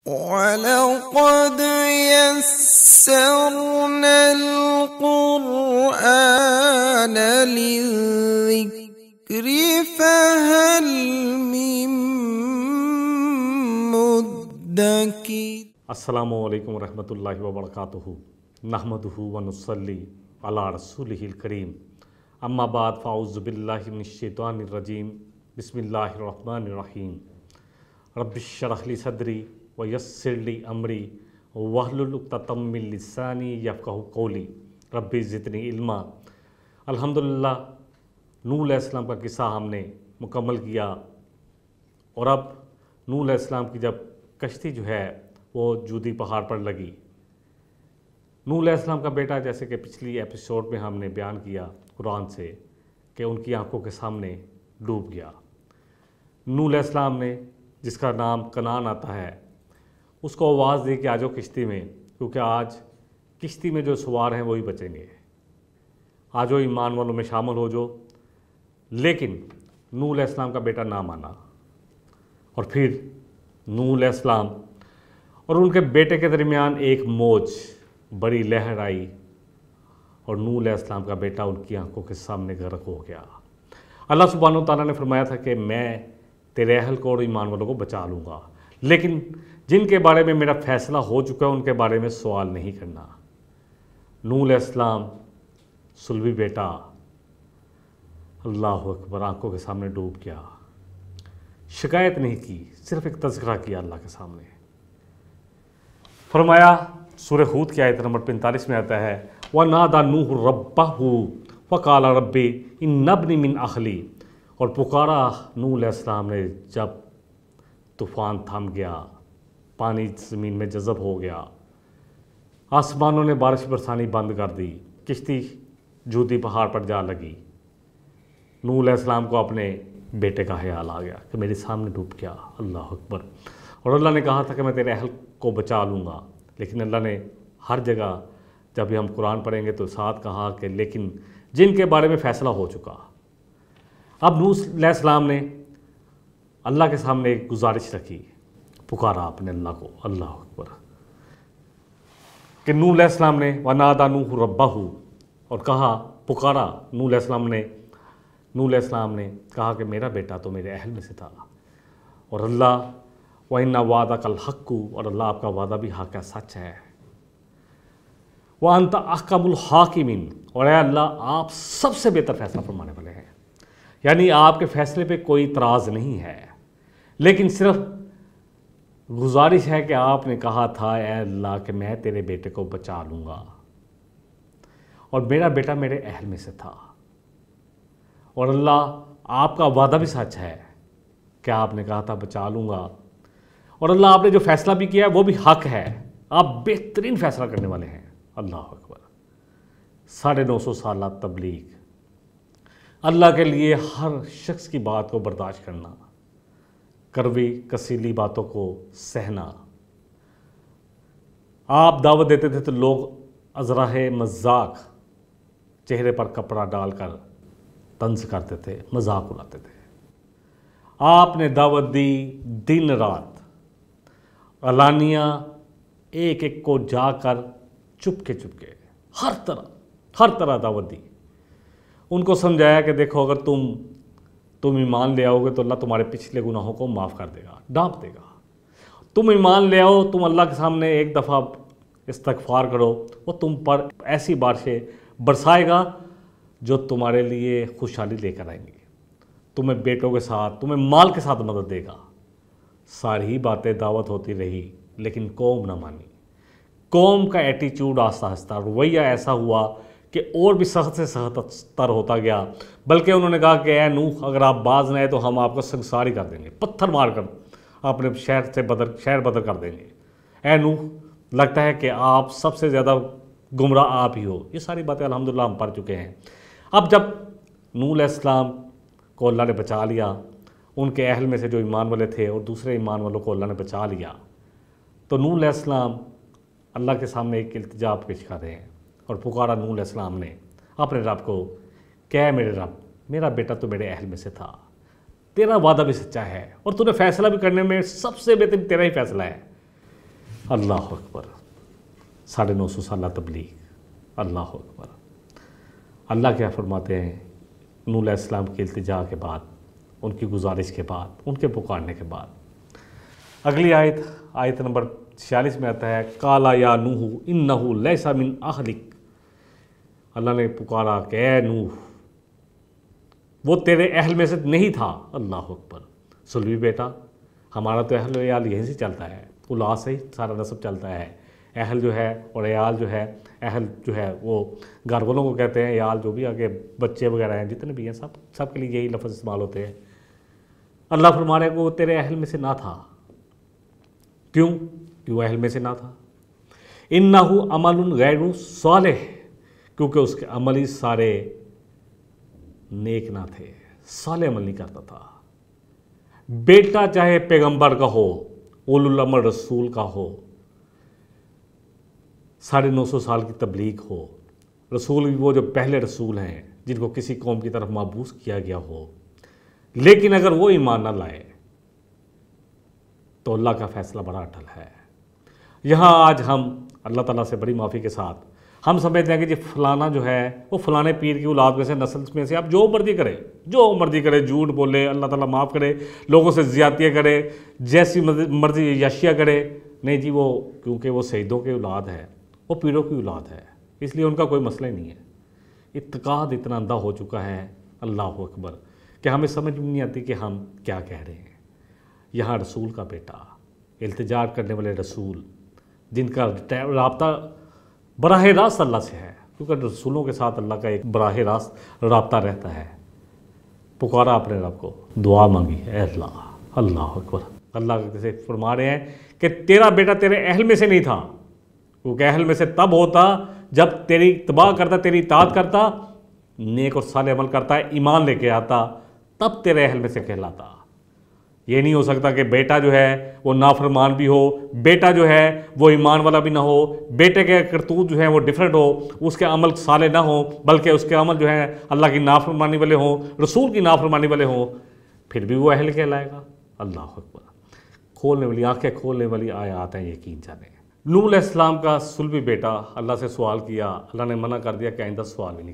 وَلَقَدْ يَسَّرْنَا الْقُرْآنَ لِلذِّكْرِ فَهَلْ مِن مُّدَّكِرٍ۔ السلام علیکم ورحمۃ اللہ وبرکاتہ، نحمدہ ونصلی علی رسولہ الکریم، اما بعد فاعوذ باللہ من الشیطان الرجیم، بسم اللہ الرحمن الرحیم۔ رب اشرح لی صدری ویسر لی امری واحلل عقدۃ من لسانی یفقہوا قولی، رب زدنی علما۔ الحمدللہ نوح علیہ السلام کا قصہ ہم نے مکمل کیا، اور اب نوح علیہ السلام کی جب کشتی جو ہے وہ جودی پہاڑ پر لگی، نوح علیہ السلام کا بیٹا، جیسے کہ پچھلی ایپیسوڈ میں ہم نے بیان کیا قرآن سے، کہ ان کی آنکھوں کے سامنے ڈوب گیا۔ نوح علیہ السلام نے، جس کا نام کنعان آتا ہے، اس کو آواز دی کہ آ جاؤ کشتی میں، کیونکہ آج کشتی میں جو سوار ہیں وہی بچیں گے، آ جاؤ ایمان والوں میں شامل ہو جاؤ۔ لیکن نوح علیہ السلام کا بیٹا نہ مانا، اور پھر نوح علیہ السلام اور ان کے بیٹے کے درمیان ایک موج، بڑی لہر آئی، اور نوح علیہ السلام کا بیٹا ان کی آنکھوں کے سامنے غرق ہو گیا۔ اللہ سبحانہ و تعالیٰ نے فرمایا تھا کہ میں تیرے اہل کو اور ایمان والوں کو بچا لوں گا، لیکن جن کے بارے میں میرا فیصلہ ہو چکا ہے ان کے بارے میں سوال نہیں کرنا۔ نوح علیہ السلام صلبی بیٹا، اللہ اکبر، آنکھوں کے سامنے ڈوب گیا، شکایت نہیں کی، صرف ایک تذکرہ کیا اللہ کے سامنے۔ فرمایا، سورہ ہود کی آیت نمبر 45 میں آتا ہے، وَنَادَى نُوحٌ رَبَّهُ فَقَالَ رَبِّ إِنَّ ابْنِي مِنْ أَهْلِي، اور پکارا نوح علیہ السلام نے جب طوفان تھم گیا، پانی زمین میں جذب ہو گیا، آسمانوں نے بارش برسانی بند کر دی، کشتی جودی پہاڑ پر جا لگی، نوح علیہ السلام کو اپنے بیٹے کا خیال آ گیا کہ میرے سامنے ڈوب گیا، اللہ اکبر۔ اور اللہ نے کہا تھا کہ میں تیرے اہل کو بچا لوں گا، لیکن اللہ نے ہر جگہ جب بھی ہم قرآن پڑھیں گے تو ساتھ کہا کہ لیکن جن کے بارے میں فیصلہ ہو چکا۔ اب نوح علیہ السلام نے اللہ کے سامنے ایک گزارش رکھی، پکارا اپنے اللہ کو، اللہ اکبر، کہ نوح علیہ السلام نے وَنَادَى نُوحٌ رَبَّهُ، اور کہا، پکارا نوح علیہ السلام نے کہا کہ میرا بیٹا تو میرے اہل میں سے تھا، اور اللہ وَإِنَّ وَعْدَكَ الْحَقُّ، اور اللہ آپ کا وعدہ بھی حق ہے، سچ ہے، وَأَنْتَ أَحْكَمُ الْحَاكِمِينَ، اور اے اللہ آپ سب سے بہتر فیصلہ فرمانے والے ہیں، یعنی آپ کے فیصلے پہ کوئی اعتراض نہیں ہے، لیکن صرف گزارش ہے کہ آپ نے کہا تھا اے اللہ کہ میں تیرے بیٹے کو بچا لوں گا، اور میرا بیٹا میرے اہل میں سے تھا، اور اللہ آپ کا وعدہ بھی سچ ہے کہ آپ نے کہا تھا بچا لوں گا، اور اللہ آپ نے جو فیصلہ بھی کیا ہے وہ بھی حق ہے، آپ بہترین فیصلہ کرنے والے ہیں، اللہ اکبر۔ 950 سالہ تبلیغ، اللہ کے لیے ہر شخص کی بات کو برداشت کرنا، کڑوی کسیلی باتوں کو سہنا۔ آپ دعوت دیتے تھے تو لوگ ازراہ مذاق چہرے پر کپڑا ڈال کر طنز کرتے تھے، مذاق اڑاتے تھے۔ آپ نے دعوت دی دن رات، علانیہ ایک ایک کو جا کر چپکے ہر طرح دعوت دی، ان کو سمجھایا کہ دیکھو اگر تم ایمان لے آؤ گے تو اللہ تمہارے پچھلے گناہوں کو معاف کر دے گا، ڈانپ دے گا۔ تم ایمان لے آؤ، تم اللہ کے سامنے ایک دفعہ استغفار کرو، وہ تم پر ایسی بارشیں برسائے گا جو تمہارے لیے خوشحالی لے کر آئیں گی، تمہیں بیٹوں کے ساتھ، تمہیں مال کے ساتھ مدد دے گا۔ ساری باتیں دعوت ہوتی رہی، لیکن قوم نہ مانی۔ قوم کا ایٹیچیوڈ آہستہ آہستہ، رویہ ایسا ہوا کہ اور بھی سخت سے سخت تر ہوتا گیا، بلکہ انہوں نے کہا کہ اے نوح اگر آپ باز نہ آئے تو ہم آپ کو سنگسار ہی کر دیں گے، پتھر مار کر اپنے شہر بدر کر دیں گے، اے نوح لگتا ہے کہ آپ سب سے زیادہ گمراہ آپ ہی ہو۔ یہ ساری باتیں الحمدللہ ہم پڑھ چکے ہیں۔ اب جب نوح علیہ السلام کو اللہ نے بچا لیا، ان کے اہل میں سے جو ایمان والے تھے اور دوسرے ایمان والوں کو اللہ نے بچا لیا، تو نوح علیہ السلام اللہ کے سامنے ایک التجا پیش کر رہے ہیں، اور پکارا نوح علیہ السلام نے اپنے رب کو کہ اے میرے رب، میرا بیٹا تو میرے اہل میں سے تھا، تیرا وعدہ بھی سچا ہے، اور تو نے فیصلہ بھی کرنے میں سب سے بہترین تیرا ہی فیصلہ ہے، اللہ اکبر، 950 سالہ تبلیغ، اللہ اکبر۔ اللہ کیا فرماتے ہیں نوح علیہ السلام کی التجا کے بعد، ان کی گزارش کے بعد، ان کے پکارنے کے بعد؟ اگلی آیت نمبر 46 میں آتا ہے قالا یا نوح انہ لیس من اہلک، اللہ نے پکارا کہ اے نوح وہ تیرے اہل میں سے نہیں تھا۔ اللہ اکبر۔ سلوی بیٹا، ہمارا تو اہل و عیال یہیں سے چلتا ہے، اولاد سے ہی سارا نسب چلتا ہے۔ اہل جو ہے اور عیال جو ہے، اہل جو ہے وہ گھر والوں کو کہتے ہیں، عیال جو بھی آگے بچے وغیرہ ہیں جتنے بھی ہیں سب کے لیے یہی لفظ استعمال ہوتے ہیں۔ اللہ فرما رہے کہ وہ تیرے اہل میں سے نہ تھا۔ کیوں اہل میں سے نہ تھا؟ انہ عمل غیر صالح، کیونکہ اس کے عمل ہی سارے نیک نہ تھے، صالح عمل نہیں کرتا تھا۔ بیٹا چاہے پیغمبر کا ہو، اولو الامر رسول کا ہو، 950 سال کی تبلیغ ہو، رسول بھی وہ جو پہلے رسول ہیں جن کو کسی قوم کی طرف مبعوث کیا گیا ہو، لیکن اگر وہ ایمان نہ لائے تو اللہ کا فیصلہ بڑا اٹل ہے۔ یہاں آج ہم اللہ تعالیٰ سے بڑی معافی کے ساتھ ہم سمجھتے ہیں کہ جی فلانا جو ہے وہ فلانے پیر کی اولاد میں سے، نسل میں سے، آپ جو مرضی کرے، جھوٹ بولے، اللہ تعالیٰ معاف کرے، لوگوں سے زیادتیاں کرے، جیسی مرضی یاشیاں کرے۔ نہیں جی، وہ کیونکہ وہ سیدوں کی اولاد ہے، وہ پیروں کی اولاد ہے، اس لیے ان کا کوئی مسئلہ ہی نہیں ہے۔ اعتقاد اتنا اندھا ہو چکا ہے، اللہ اکبر، کہ ہمیں سمجھ میں نہیں آتی کہ ہم کیا کہہ رہے ہیں۔ یہاں رسول کا بیٹا، التجا کرنے والے رسول، جن کا رابطہ براہ راست اللہ سے ہے، کیونکہ رسولوں کے ساتھ اللہ کا ایک براہ راست رابطہ رہتا ہے، پکارا اپنے رب کو، دعا مانگی، اے اللہ، اللہ اکبر۔ اللہ سے فرما رہے ہیں کہ تیرا بیٹا تیرے اہل میں سے نہیں تھا، کیونکہ اہل میں سے تب ہوتا جب تیری اتباع کرتا، تیری اطاعت کرتا، نیک اور صالح عمل کرتا ہے، ایمان لے کے آتا، تب تیرے اہل میں سے کہلاتا۔ یہ نہیں ہو سکتا کہ بیٹا جو ہے وہ نافرمان بھی ہو، بیٹا جو ہے وہ ایمان والا بھی نہ ہو، بیٹے کے کرتوت جو ہے وہ ڈیفرنٹ ہو، اس کے عمل صالح نہ ہو، بلکہ اس کے عمل جو ہے اللہ کی نافرمانی والے ہوں، رسول کی نافرمانی والے ہوں، پھر بھی وہ اہل کہلائے گا۔ اللہ اکبر۔ کھولنے والی آنکھیں کھولنے والی آیات ہیں، یقین جانیں۔ نوح علیہ السلام کا سلبی بیٹا، اللہ سے سوال کیا، اللہ نے منع کر دیا کہ آئندہ سوال بھی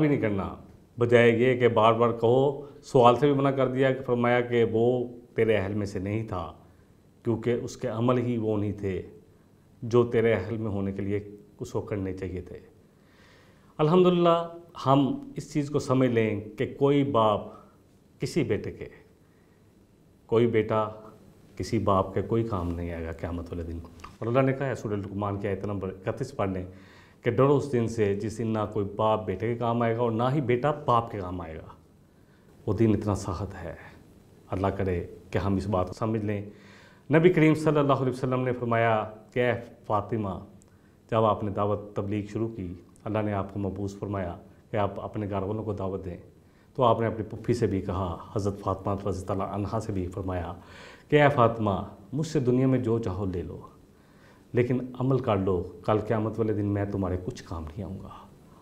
نہیں کرنا، بجائے یہ کہ بار بار کہو، سوال سے بھی منع کر دیا، کہ فرمایا کہ وہ تیرے اہل میں سے نہیں تھا، کیونکہ اس کے عمل ہی وہ نہیں تھے جو تیرے اہل میں ہونے کے لیے اس کو کرنے چاہیے تھے۔ الحمدللہ ہم اس چیز کو سمجھ لیں کہ کوئی باپ کسی بیٹے کے، کوئی بیٹا کسی باپ کے کوئی کام نہیں آئے گا قیامت والے دن۔ اور اللہ نے کہا ہے سورہ لقمان کی آیت نمبر 31 پڑھنے کہ ڈرو اس دن سے جس دن نہ کوئی باپ بیٹے کے کام آئے گا اور نہ ہی بیٹا باپ کے کام آئے گا۔ وہ دن اتنا سخت ہے، اللہ کرے کہ ہم اس بات کو سمجھ لیں۔ نبی کریم صلی اللہ علیہ وسلم نے فرمایا کہ اے فاطمہ، جب آپ نے دعوت تبلیغ شروع کی، اللہ نے آپ کو مبعوث فرمایا کہ آپ اپنے گھر والوں کو دعوت دیں، تو آپ نے اپنی پھوپھی سے بھی کہا، حضرت فاطمہ رضی اللہ عنہا سے بھی فرمایا کہ اے فاطمہ، مجھ سے دنیا میں جو چاہو لے لو، لیکن عمل کر لو، کل قیامت والے دن میں تمہارے کچھ کام نہیں آؤں گا۔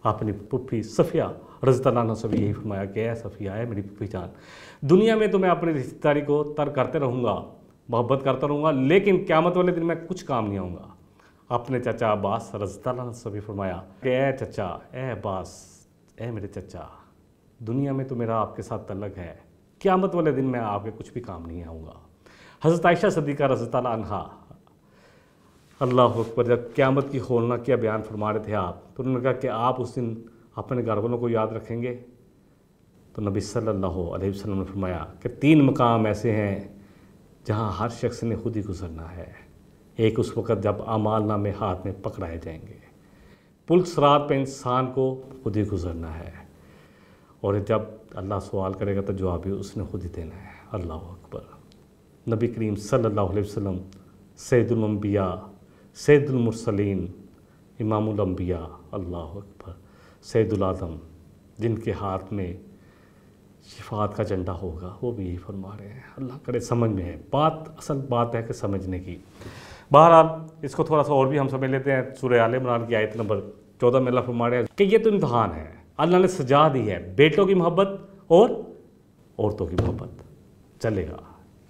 اپنی پھوپھی صفیہ رضی اللہ عنہ سے بھی یہی فرمایا کہ اے صفیہ، اے میری پھوپھی جان، دنیا میں تو میں اپنی رشتہ داری کو ترک کرتے رہوں گا، محبت کرتا رہوں گا، لیکن قیامت والے دن میں کچھ کام نہیں آؤں گا۔ اپنے چچا عباس رضی اللہ عنہ سے بھی فرمایا کہ اے چچا، اے عباس، اے میرے چچا، دنیا میں تو میرا آپ کے ساتھ تعلق ہے، قیامت والے دن میں آپ کے کچھ بھی کام نہیں آؤں گا۔ حضرت عائشہ صدیقہ رضی اللہ عنہا، اللہ اکبر، جب قیامت کی ہولناک کیا بیان فرما رہے تھے آپ، تو انہوں نے کہا کہ آپ اس دن اپنے گھر والوں کو یاد رکھیں گے؟ تو نبی صلی اللہ علیہ وسلم نے فرمایا کہ 3 مقام ایسے ہیں جہاں ہر شخص نے خود ہی گزرنا ہے۔ ایک اس وقت جب اعمال نامے ہاتھ میں پکڑائے جائیں گے، پل صراط پہ انسان کو خود ہی گزرنا ہے، اور جب اللہ سوال کرے گا تو جواب بھی اس نے خود ہی دینا ہے۔ اللہ اکبر۔ نبی کریم صلی اللہ علیہ وسلم سید الانبیاء، سید المرسلین، امام الانبیاء، اللہ اکبر، سید العالم، جن کے ہاتھ میں شفاعت کا جھنڈا ہوگا، وہ بھی یہی فرما رہے ہیں۔ اللہ کرے سمجھ میں ہے بات، اصل بات ہے کہ سمجھنے کی۔ بہرحال اس کو تھوڑا سا اور بھی ہم سمجھ لیتے ہیں۔ سورہ آل عمران کی آیت نمبر 14 میں اللہ فرما رہے ہیں کہ یہ تو امتحان ہے، اللہ نے سجا دی ہے، بیٹوں کی محبت اور عورتوں کی محبت چلے گا،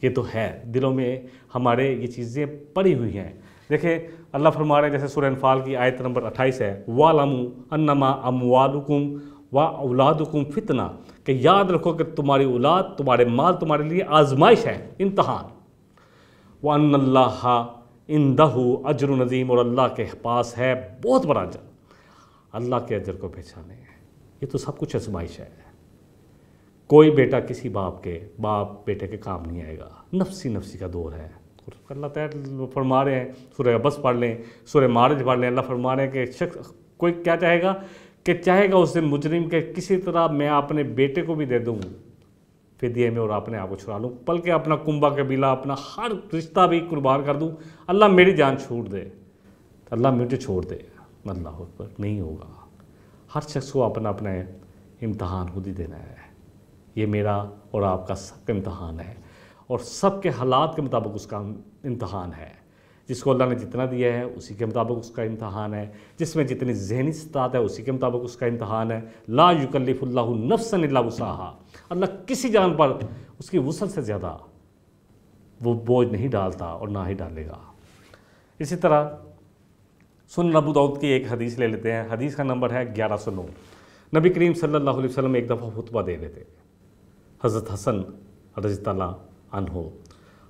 یہ تو ہے، دلوں میں ہمارے یہ چیزیں پڑی ہوئی ہیں۔ دیکھیں اللہ فرما رہے ہیں، جیسے سورہ انفال کی آیت نمبر 28 ہے، وَاعْلَمُوا أَنَّمَا أَمْوَالُكُمْ وَأَوْلَادُكُمْ فِتْنَةٌ، کہ یاد رکھو کہ تمہاری اولاد، تمہارے مال تمہارے لیے آزمائش ہے، امتحان۔ وَأَنَّ اللَّهَ عِندَهُ أَجْرٌ عَظِيمٌ، اور اللہ کے پاس ہے بہت بڑا اجر۔ اللہ کے اجر کو پہچانے، یہ تو سب کچھ آزمائش ہے۔ کوئی بیٹا کسی باپ بیٹے کے کام نہیں آئے گا، نفسی کا دور ہے۔ اللہ تعالیٰ فرما رہے ہیں، سورہ عبس پڑھ لیں، سورہ معارج پڑھ لیں، اللہ فرما رہے ہیں کہ شخص کوئی کیا چاہے گا کہ چاہے گا اس دن مجرم کہ کسی طرح میں اپنے بیٹے کو بھی دے دوں فدیے میں اور اپنے آپ کو چھڑا لوں، بلکہ اپنا کنبہ قبیلہ، اپنا ہر رشتہ بھی قربان کر دوں، اللہ میری جان چھوڑ دے، اللہ مجھے چھوڑ دے۔ اللہ اکبر، نہیں ہوگا۔ ہر شخص کو اپنا امتحان خود ہی دینا ہے۔ یہ میرا اور آپ کا سب کا امتحان ہے، اور سب کے حالات کے مطابق اس کا امتحان ہے۔ جس کو اللہ نے جتنا دیا ہے اسی کے مطابق اس کا امتحان ہے، جس میں جتنی ذہنی استطاعت ہے اسی کے مطابق اس کا امتحان ہے۔ لا یکلف اللہ نفسا الا وسعها، اللہ کسی جان پر اس کی وسعت سے زیادہ وہ بوجھ نہیں ڈالتا اور نہ ہی ڈالے گا۔ اسی طرح سنن ابو داؤد کی ایک حدیث لے لیتے ہیں، حدیث کا نمبر ہے 1109۔ نبی کریم صلی اللہ علیہ وسلم ایک دفعہ خطبہ دے رہے تھے، حضرت حسن رضی اللہ عنہ،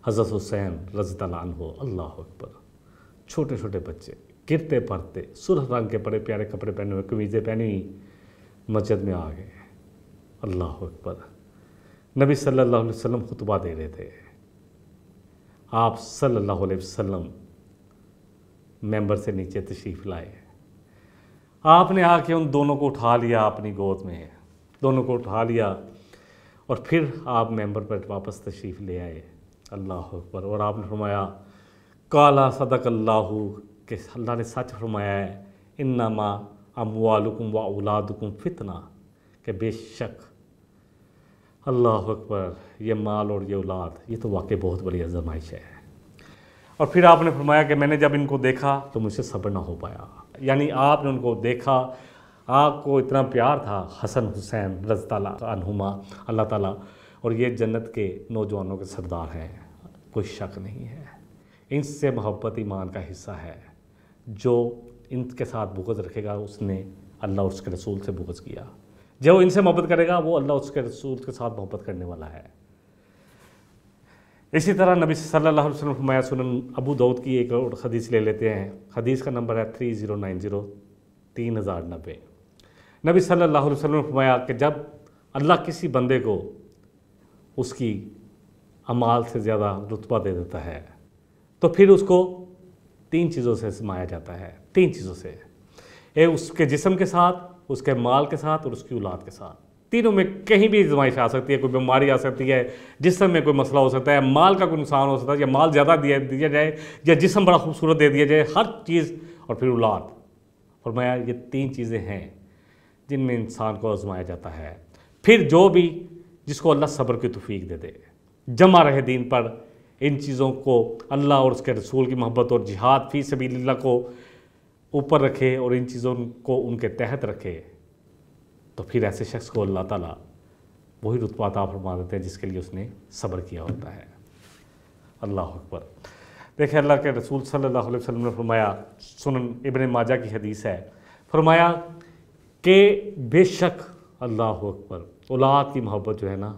حضرت حسین رضی اللہ عنہ، اللہ اکبر، چھوٹے چھوٹے بچے گرتے پڑتے، سرخ رنگ کے بڑے پیارے کپڑے پہنے ہوئے، قمیضیں پہنی ہوئی، مسجد میں آ گئے۔ اللہ اکبر، نبی صلی اللہ علیہ وسلم خطبہ دے رہے تھے، آپ صلی اللہ علیہ وسلم ممبر سے نیچے تشریف لائے، آپ نے آ کے ان دونوں کو اٹھا لیا اپنی گود میں، دونوں کو اٹھا لیا، اور پھر آپ ممبر پر واپس تشریف لے آئے۔ اللہ اکبر، اور آپ نے فرمایا قال صدق اللہ، کہ اللہ نے سچ فرمایا ہے، انما اموالکم و اولادکم فتنہ، کہ بے شک اللہ اکبر، یہ مال اور یہ اولاد یہ تو واقعی بہت بڑی آزمائش ہے۔ اور پھر آپ نے فرمایا کہ میں نے جب ان کو دیکھا تو مجھ سے صبر نہ ہو پایا، یعنی آپ نے ان کو دیکھا، آپ کو اتنا پیار تھا حسن حسین رضی اللہ عنہما، اللہ تعالیٰ، اور یہ جنت کے نوجوانوں کے سردار ہیں، کوئی شک نہیں ہے۔ ان سے محبت ایمان کا حصہ ہے، جو ان کے ساتھ بغض رکھے گا اس نے اللہ اور اس کے رسول سے بغض کیا، جو ان سے محبت کرے گا وہ اللہ اور اس کے رسول کے ساتھ محبت کرنے والا ہے۔ اسی طرح نبی صلی اللہ علیہ وسلم فرمایا، سنن ابو داؤد کی ایک اور حدیث لے لیتے ہیں، حدیث کا نمبر ہے 3090، 3090۔ نبی صلی اللہ علیہ وسلم نے فرمایا کہ جب اللہ کسی بندے کو اس کی اعمال سے زیادہ رتبہ دے دیتا ہے تو پھر اس کو 3 چیزوں سے آزمایا جاتا ہے، 3 چیزوں سے، اس کے جسم کے ساتھ، اس کے مال کے ساتھ اور اس کی اولاد کے ساتھ۔ تینوں میں کہیں بھی آزمائش آ سکتی ہے، کوئی بیماری آ سکتی ہے، جسم میں کوئی مسئلہ ہو سکتا ہے، مال کا کوئی نقصان ہو سکتا ہے، یا مال زیادہ دیا جائے، یا جسم بڑا خوبصورت دے دیا جائے، ہر چیز، اور پھر اولاد۔ فرمایا یہ 3 چیزیں ہیں جن میں انسان کو آزمایا جاتا ہے۔ پھر جو بھی جس کو اللہ صبر کی توفیق دے دے، جمع رہے دین پر، ان چیزوں کو اللہ اور اس کے رسول کی محبت اور جہاد فی سبیل اللہ کو اوپر رکھے اور ان چیزوں کو ان کے تحت رکھے، تو پھر ایسے شخص کو اللہ تعالیٰ وہی رتبہ عطا فرما دیتے ہیں جس کے لیے اس نے صبر کیا ہوتا ہے۔ اللہ اکبر۔ دیکھیں اللہ کے رسول صلی اللہ علیہ وسلم نے فرمایا، سنن ابن ماجہ کی حدیث ہے، فرمایا کہ بے شک اللہ اکبر، اولاد کی محبت جو ہے نا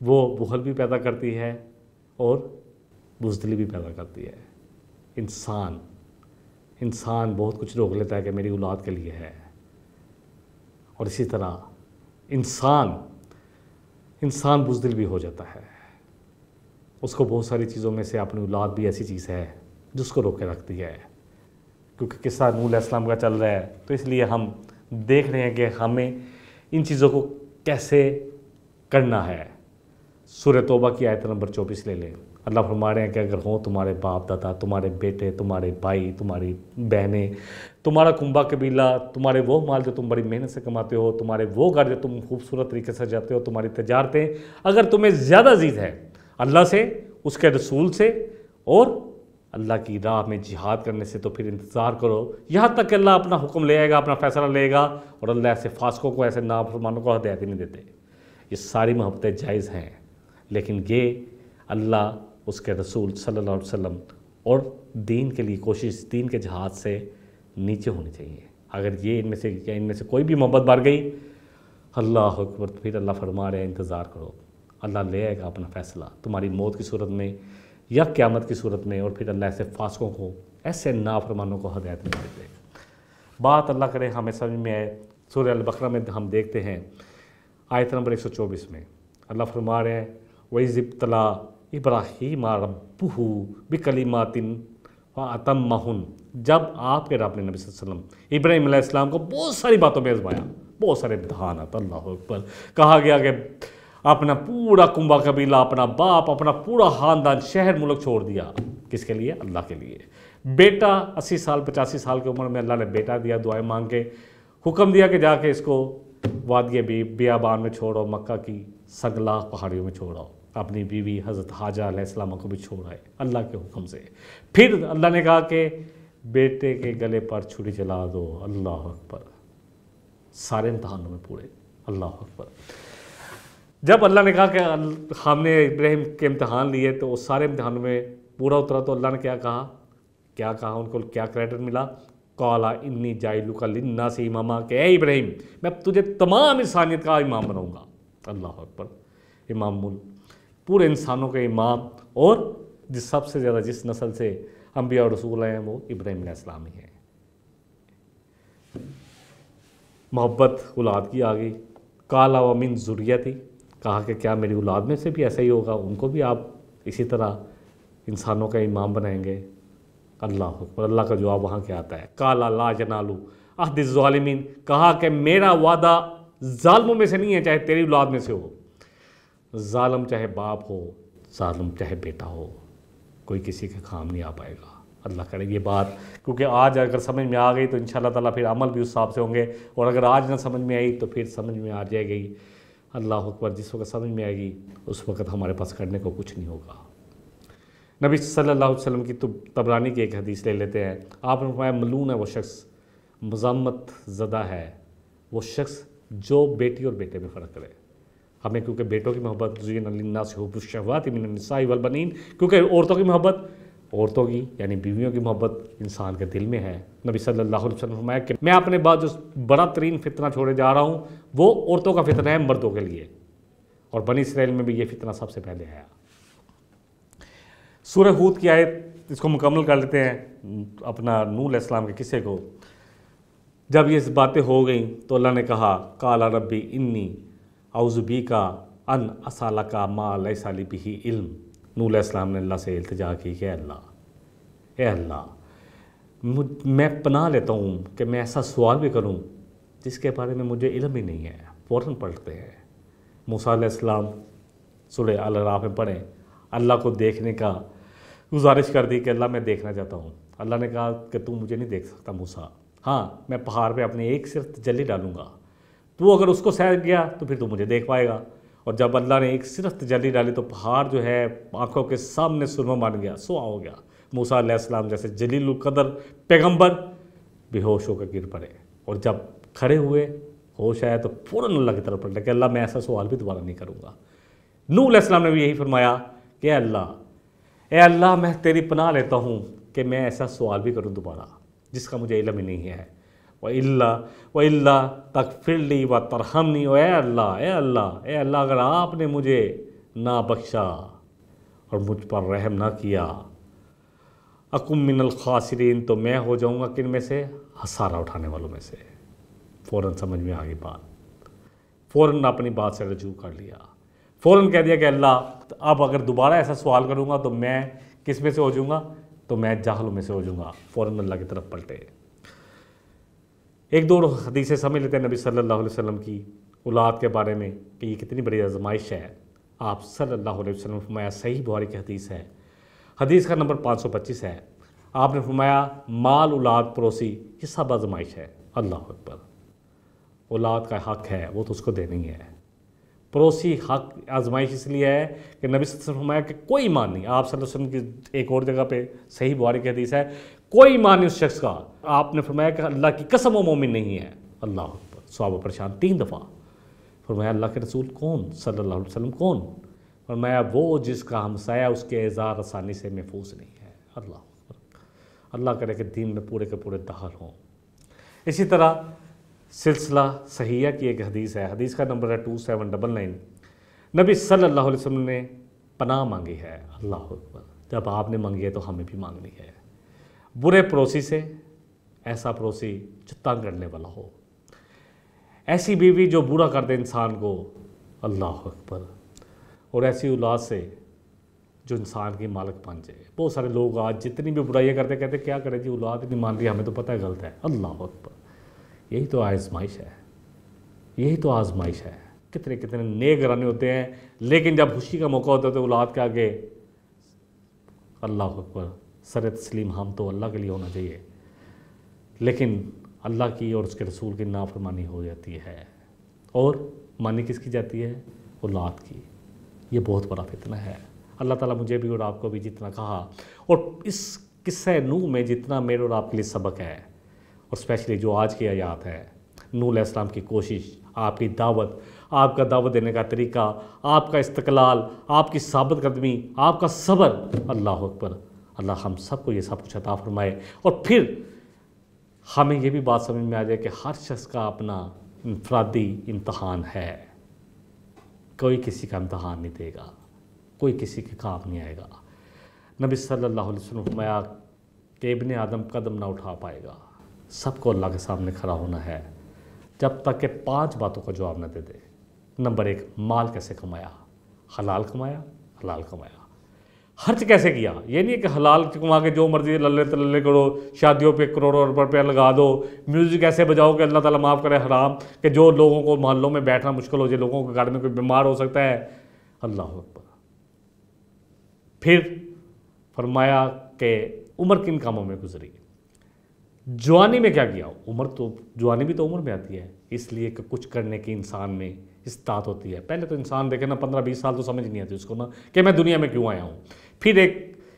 وہ بخل بھی پیدا کرتی ہے اور بزدلی بھی پیدا کرتی ہے۔ انسان بہت کچھ روک لیتا ہے کہ میری اولاد کے لیے ہے، اور اسی طرح انسان بزدل بھی ہو جاتا ہے، اس کو بہت ساری چیزوں میں سے اپنی اولاد بھی ایسی چیز ہے جس کو روک کے رکھتی ہے۔ کیونکہ قصہ نوح علیہ السلام کا چل رہا ہے تو اس لیے ہم دیکھ رہے ہیں کہ ہمیں ان چیزوں کو کیسے کرنا ہے۔ سورہ توبہ کی آیت نمبر 24 لے لیں، اللہ فرما رہے ہیں کہ اگر ہوں تمہارے باپ دادا، تمہارے بیٹے، تمہارے بھائی، تمہاری بہنیں، تمہارا کنبہ قبیلہ، تمہارے وہ مال جو تم بڑی محنت سے کماتے ہو، تمہارے وہ گھر جو تم خوبصورت طریقے سے جاتے ہو، تمہاری تجارتیں، اگر تمہیں زیادہ عزیز ہے اللہ سے، اس کے رسول سے اور اللہ کی راہ میں جہاد کرنے سے، تو پھر انتظار کرو یہاں تک کہ اللہ اپنا حکم لے آئے گا، اپنا فیصلہ لے گا، اور اللہ ایسے فاسقوں کو، ایسے نافرمانوں کو ہدایت نہیں دیتے۔ یہ ساری محبتیں جائز ہیں، لیکن یہ اللہ اس کے رسول صلی اللہ علیہ وسلم اور دین کے لیے کوشش، دین کے جہاد سے نیچے ہونی چاہیے۔ اگر یہ ان میں سے کوئی بھی محبت بڑھ گئی، اللہ اکبر، تو پھر اللہ فرما رہے ہیں انتظار کرو، اللہ لے آئے گا اپنا فیصلہ تمہاری موت کی صورت میں یا قیامت کی صورت میں، اور پھر اللہ ایسے فاسقوں کو، ایسے نافرمانوں کو ہدایت نہیں دیتے۔ بات اللہ کرے ہمیں سمجھ میں آئے۔ سورہ البقرہ میں ہم دیکھتے ہیں آیت نمبر 124 میں اللہ فرما رہے ہیں وَإِذِ ابْتَلَىٰ إِبْرَاهِيمَ رَبُّهُ بِكَلِمَاتٍ فَأَتَمَّهُنَّ، جب آپ کے رب نے نبی صلی اللہ علیہ وسلم ابراہیم علیہ السلام کو بہت ساری باتوں میں آزمایا، بہت سارے امتحانات، اللہ اکبر، کہا گیا کہ اپنا پورا کنبہ قبیلہ، اپنا باپ، اپنا پورا خاندان، شہر ملک چھوڑ دیا، کس کے لیے؟ اللہ کے لیے۔ بیٹا 80 سال 85 سال کی عمر میں اللہ نے بیٹا دیا، دعائیں مانگ کے حکم دیا کہ جا کے اس کو وادی بیابان میں چھوڑو، مکہ کی سنگلاخ پہاڑیوں میں چھوڑو، اپنی بیوی حضرت حاجہ علیہ السلام کو بھی چھوڑائے اللہ کے حکم سے۔ پھر اللہ نے کہا کہ بیٹے کے گلے پر چھری چلا دو، اللہ اکبر، سارے امتحانوں میں پورے، اللہ اکبر۔ جب اللہ نے کہا کہ ہم نے ابراہیم کے امتحان لیے تو اس سارے امتحانوں میں پورا اترا، تو اللہ نے کیا کہا ان کو کیا کریڈٹ ملا؟ قَالَ إِنِّي جَاعِلُكَ لِلنَّاسِ إِمَامًا، کہ اے ابراہیم میں تجھے تمام انسانیت کا امام بناؤں گا، اللہ اکبر، امام پورے انسانوں کے امام، اور سب سے زیادہ جس نسل سے انبیاء اور رسول ہیں وہ ابراہیم علیہ السلام ہی ہیں۔ محبت اولاد کی آ گئی۔ قَالَ وَمِن ذُرِّيَّتِي، کہا کہ کیا میری اولاد میں سے بھی ایسا ہی ہوگا، ان کو بھی آپ اسی طرح انسانوں کا امام بنائیں گے؟ اللہ اکبر، اللہ کا جواب وہاں کیا آتا ہے؟ قَالَ لَا يَنَالُ عَهْدِ الظَّالِمِينَ، کہا کہ میرا وعدہ ظالموں میں سے نہیں ہے، چاہے تیری اولاد میں سے ہو، ظالم چاہے باپ ہو، ظالم چاہے بیٹا ہو، کوئی کسی کے کام نہیں آ پائے گا۔ اللہ کرے یہ بات، کیونکہ آج اگر سمجھ میں آ گئی تو انشاءاللہ تعالیٰ پھر عمل بھی اس حساب سے ہوں گے، اور اگر آج نہ سمجھ میں آئی تو پھر سمجھ میں آ جائے گی، اللہ اکبر، جس وقت سمجھ میں آئے گی اس وقت ہمارے پاس کرنے کو کچھ نہیں ہوگا۔ نبی صلی اللہ علیہ وسلم کی طبرانی کی ایک حدیث لے لیتے ہیں، آپ نے فرمایا ملعون ہے وہ شخص، مذمت زدہ ہے وہ شخص جو بیٹی اور بیٹے میں فرق کرے۔ ہمیں کیونکہ بیٹوں کی محبت، زُیِّنَ لِلنَّاسِ حُبُّ الشَّهَوَاتِ مِنَ النِّسَاءِ وَالْبَنِينَ، کیونکہ عورتوں کی محبت، عورتوں کی یعنی بیویوں کی محبت انسان کے دل میں ہے۔ نبی صلی اللہ علیہ وسلم نے فرمایا کہ میں اپنے بعد جو بڑا ترین فتنہ چھوڑے جا رہا ہوں وہ عورتوں کا فتنہ ہے مردوں کے لیے، اور بنی اسرائیل میں بھی یہ فتنہ سب سے پہلے آیا۔ سورہ ہود کی آیت، اس کو مکمل کر لیتے ہیں اپنا نوح علیہ السلام کے قصے کو۔ جب یہ باتیں ہو گئیں تو اللہ نے کہا قَالَ رَبِّ إِنِّي أَعُوذُ بِكَ أَنْ أَسْأَلَكَ مَا لَيْسَ لِي بِهِ عِلْم، نوح علیہ السلام نے اللہ سے التجا کی کہ اے اللہ میں پناہ لیتا ہوں کہ میں ایسا سوال بھی کروں جس کے بارے میں مجھے علم ہی نہیں ہے۔ فوراً پڑھتے ہیں موسیٰ علیہ السلام، سورہ الاعراف میں پڑھیں، اللہ کو دیکھنے کا گزارش کر دی کہ اللہ میں دیکھنا چاہتا ہوں۔ اللہ نے کہا کہ تو مجھے نہیں دیکھ سکتا موسیٰ، ہاں میں پہاڑ پہ اپنی ایک صرف تجلی ڈالوں گا، تو اگر اس کو سہ گیا تو پھر تو مجھے دیکھ پائے گا۔ اور جب اللہ نے ایک صرف تجلی ڈالی تو پہاڑ جو ہے آنکھوں کے سامنے سرما بن گیا، سوا ہو گیا۔ موسیٰ علیہ السلام جیسے جلیل القدر پیغمبر بے ہوش ہو کر گر پڑے، اور جب کھڑے ہوئے ہوش آیا تو فوراً اللہ کی طرف پلٹے کہ اللہ میں ایسا سوال بھی دوبارہ نہیں کروں گا۔ نوح علیہ السلام نے بھی یہی فرمایا کہ اے اللہ میں تیری پناہ لیتا ہوں کہ میں ایسا سوال بھی کروں دوبارہ جس کا مجھے علم ہی نہیں ہے۔ وَإِلَّا تَغْفِرْ لِي وَتَرْحَمْنِي، اے اللہ اگر آپ نے مجھے نہ بخشا اور مجھ پر رحم نہ کیا، اکم من الخاسرین، تو میں ہو جاؤں گا کن میں سے؟ خسارہ اٹھانے والوں میں سے۔ فوراً سمجھ میں آ گئی بات، فوراً اپنی بات سے رجوع کر لیا، فوراً کہہ دیا کہ اللہ اب اگر دوبارہ ایسا سوال کروں گا تو میں کس میں سے ہو جاؤں گا؟ تو میں جاہلوں میں سے ہو جاؤں گا۔ فوراً اللہ کی طرف پلٹے۔ ایک دو حدیثیں سمجھ لیتے ہیں نبی صلی اللہ علیہ وسلم کی اولاد کے بارے میں کہ یہ کتنی بڑی آزمائش ہے۔ آپ صلی اللہ علیہ وسلم نے فرمایا، صحیح بخاری کی حدیث ہے، حدیث کا نمبر 525 ہے، آپ نے فرمایا مال اولاد پڑوسی یہ سب آزمائش ہے۔ اللہ اکبر، اولاد کا حق ہے وہ تو اس کو دینی ہے، پڑوسی حق آزمائش اس لیے ہے کہ نبی صلی اللہ علیہ وسلم نے فرمایا کہ کوئی ایمان نہیں، آپ صلی اللہ علیہ وسلم کی ایک اور جگہ پہ صحیح بخاری کی حدیث ہے، کوئی ایمان نہیں اس شخص کا، آپ نے فرمایا کہ اللہ کی قسم وہ مومن نہیں ہے۔ اللہ اکبر، صحابہ پریشان، 3 دفعہ فرمایا اللہ کے رسول کون؟ صلی اللہ علیہ وسلم کون؟ فرمایا وہ جس کا ہمسایہ اس کے اعزار آسانی سے محفوظ نہیں ہے۔ اللہ اکبر، اللہ کرے کہ دین میں پورے کے پورے دخل ہوں۔ اسی طرح سلسلہ صحیحہ کی ایک حدیث ہے، حدیث کا نمبر ہے 2799۔ نبی صلی اللہ علیہ وسلم نے پناہ مانگی ہے۔ اللہ اکبر، جب آپ نے مانگی ہے تو ہمیں بھی مانگنی ہے۔ برے پڑوسی سے، ایسا پڑوسی جو تنگ کرنے والا ہو، ایسی بیوی جو برا کر دے انسان کو، اللہ اکبر، اور ایسی اولاد سے جو انسان کی مالک بن جائے۔ بہت سارے لوگ آج جتنی بھی برائیاں کرتے کہتے کیا کریں جی، اولاد ہی نہیں مان رہی، ہمیں تو پتہ ہے غلط ہے۔ اللہ اکبر، یہی تو آزمائش ہے، یہی تو آزمائش ہے۔ کتنے کتنے نیک گھرانے ہوتے ہیں، لیکن جب خوشی کا موقع ہوتا ہے تو اولاد کے آگے، اللہ اکبر، سر تسلیم ہم تو اللہ کے لیے ہونا چاہیے، لیکن اللہ کی اور اس کے رسول کی نافرمانی ہو جاتی ہے، اور مانی کس کی جاتی ہے؟ اولاد کی۔ یہ بہت بڑا فتنہ ہے۔ اللہ تعالیٰ مجھے بھی اور آپ کو بھی جتنا کہا، اور اس قصہ نوح میں جتنا میرے اور آپ کے لیے سبق ہے، اور اسپیشلی جو آج کی آیات ہے، نوح علیہ السلام کی کوشش، آپ کی دعوت، آپ کا دعوت دینے کا طریقہ، آپ کا استقلال، آپ کی ثابت قدمی، آپ کا صبر، اللہ اکبر، اللہ ہم سب کو یہ سب کچھ عطا فرمائے۔ اور پھر ہمیں یہ بھی بات سمجھ میں آ جائے کہ ہر شخص کا اپنا انفرادی امتحان ہے، کوئی کسی کا امتحان نہیں دے گا، کوئی کسی کے کام نہیں آئے گا۔ نبی صلی اللہ علیہ وسلم نے فرمایا کہ ابن آدم قدم نہ اٹھا پائے گا، سب کو اللہ کے سامنے کھڑا ہونا ہے، جب تک کہ 5 باتوں کا جواب نہ دے دے۔ نمبر 1، مال کیسے کمایا؟ حلال کمایا، حلال کمایا۔ خرچ کیسے کیا؟ یہ نہیں ہے کہ حلال کما کے جو مرضی للے تللے کرو، شادیوں پہ کروڑوں روپے لگا دو، میوزک ایسے بجاؤ کہ اللہ تعالیٰ معاف کرے حرام، کہ جو لوگوں کو محلوں میں بیٹھنا مشکل ہو جائے، لوگوں کے گھر میں کوئی بیمار ہو سکتا ہے۔ اللہ اکبر۔ پھر فرمایا کہ عمر کن کاموں میں گزری، جوانی میں کیا کیا؟ جوانی بھی تو عمر میں آتی ہے، اس لیے کہ کچھ کرنے کی انسان میں استطاعت ہوتی ہے۔ پہلے تو انسان دیکھے نا 15-20 سال تو سمجھ نہیں آتی اس کو نا کہ میں دنیا میں کیوں آیا ہوں۔ پھر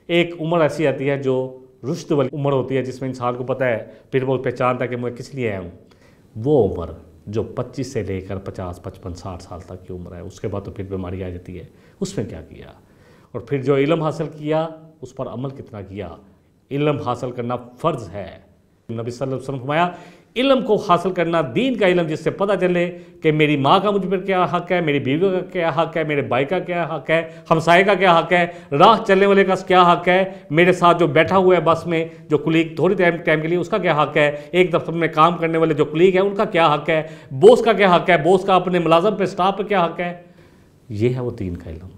ایک عمر ایسی آتی ہے جو رشد والی عمر ہوتی ہے، جس میں انسان کو پتہ ہے، پھر وہ پہچانتا ہے کہ میں کس لیے آیا ہوں۔ وہ عمر جو 25 سے لے کر 50 55 60 سال تک کی عمر ہے، اس کے بعد تو پھر بیماری آ جاتی ہے، اس میں کیا کیا؟ اور پھر جو علم حاصل کیا اس پر عمل کتنا کیا؟ علم حاصل کرنا فرض ہے۔ نبی صلی اللہ علیہ وسلم نے فرمایا علم کو حاصل کرنا، دین کا علم، جس سے پتہ چلے کہ میری ماں کا مجھ پر کیا حق ہے، میری بیوی کا کیا حق ہے، میرے بھائی کا کیا حق ہے، ہمسائے کا کیا حق ہے، راہ چلنے والے کا کیا حق ہے، میرے ساتھ جو بیٹھا ہوا ہے بس میں، جو کلیگ تھوڑی ٹائم کے لیے، اس کا کیا حق ہے، ایک دفتر میں کام کرنے والے جو کلیگ ہیں ان کا کیا حق ہے، بوس کا کیا حق ہے، بوس کا اپنے ملازم پہ، اسٹاف پہ کیا حق ہے۔ یہ ہے وہ دین کا علم۔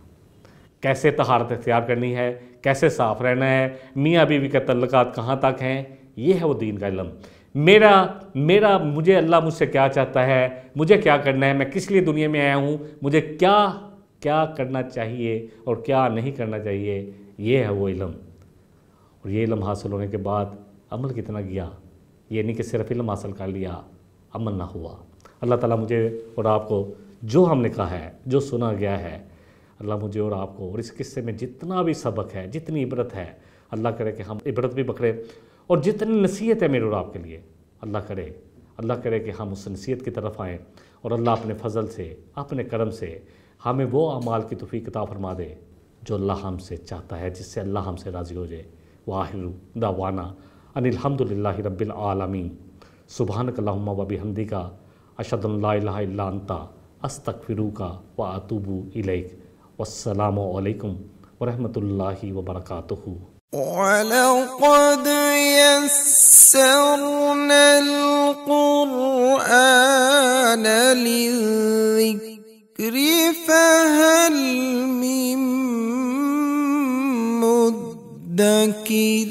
کیسے طہارت اختیار کرنی ہے، کیسے صاف رہنا ہے، میاں بیوی کے تعلقات کہاں تک ہیں، یہ ہے وہ دین کا علم۔ مجھے اللہ مجھ سے کیا چاہتا ہے، مجھے کیا کرنا ہے، میں کس لیے دنیا میں آیا ہوں، مجھے کیا کرنا چاہیے اور کیا نہیں کرنا چاہیے، یہ ہے وہ علم۔ اور یہ علم حاصل ہونے کے بعد عمل کتنا کیا؟ یہ نہیں کہ صرف علم حاصل کر لیا، عمل نہ ہوا۔ اللہ تعالیٰ مجھے اور آپ کو جو ہم نے کہا ہے، جو سنا گیا ہے، اللہ مجھے اور آپ کو، اور اس قصے میں جتنا بھی سبق ہے، جتنی عبرت ہے، اللہ کرے کہ ہم عبرت بھی پکڑیں، اور جتنی نصیحت ہے میرے اور آپ کے لیے، اللہ کرے کہ ہم اس نصیحت کی طرف آئیں، اور اللہ اپنے فضل سے، اپنے کرم سے ہمیں وہ اعمال کی توفیق عطا فرما دے جو اللہ ہم سے چاہتا ہے، جس سے اللہ ہم سے راضی ہو جائے۔ وآخر دعوانا ان الحمدللہ رب العالمین۔ سبحانک اللہم و بحمدک، اشہد ان لا الہ الا انت، استغفرک و اتوب الیک۔ والسلام علیکم ورحمۃ اللہ وبرکاتہ۔ وَلَقَدْ يَسَّرْنَا الْقُرْآنَ لِلذِّكْرِ فَهَلْ مِن مُّدَّكِرٍ